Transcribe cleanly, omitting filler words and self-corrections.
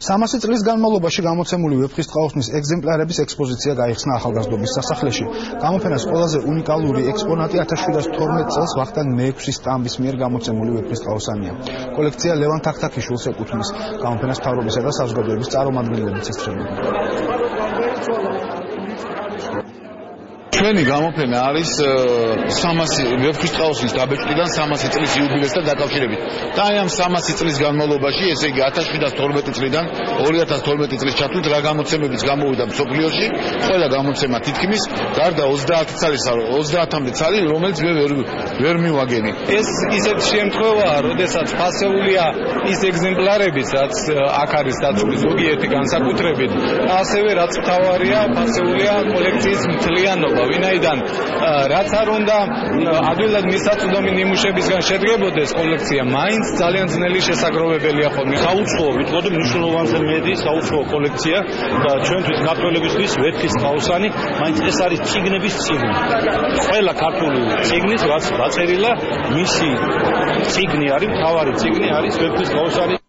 300 წლის განმავლობაში გამოცემული ვეფხისტყაოსნის ეგზემპლარების ექსპოზიცია გაიხსნა ახალგაზრდობის სასახლეში. გამოფენას ყველაზე უნიკალური ექსპონატი 1712 წელს ვახტანგ მე-6 სტამბის მიერ გამოცემული ვეფხისტყაოსანია. კოლექცია ლევან თაქთაქიშვილს ეკუთვნის. გამოფენას მთავრობისა და საზოგადოების წარმომადგენლებიც ესწრებოდნენ. ჩვენი გამოფენა არის 300 ვეფხისტყაოსნის დაბეჭდიდან 300 წლის იუბილესთან დაკავშირებით. და აი ამ 300 წლის განმავლობაში, ესე იგი 1712 წლიდან 2012 წლის ჩათვლით რა გამოცემებიც გამოვიდა მსოფლიოში, ყველა გამოცემა თითქმის გარდა 30-მდე ცალი, რომელიც მე ვერ მივაგენი. ეს ისეთ შემთხვევაა, როდესაც ფასეულია ის ეგზემპლარებიც, რაც აქ არის დაცული ზოგიერთი განსაკუთრებით, ასევე რაც მთავარია, ფასეულია კოლექციის მთლიანობა. ვინაიდან რაც არ უნდა ადვილად მისაწვდომი ნიმუშებისგან შედგებოდეს კოლექცია, მაინც ძალიან ძნელი შესაგროვებელია ხოლმე. საუცხოო, ვიტყოდი მნიშვნელოვანზე მედი საუცხოო კოლექცია და ჩვენთვის ქართველებისთვის ვეფხისტყაოსანი, მაინც ეს არის წიგნების წიგნი. ყველა ქართული წიგნის რაც დაწერილა, მისი წიგნი არის, მთავარი წიგნი არის ვეფხისტყაოსანი.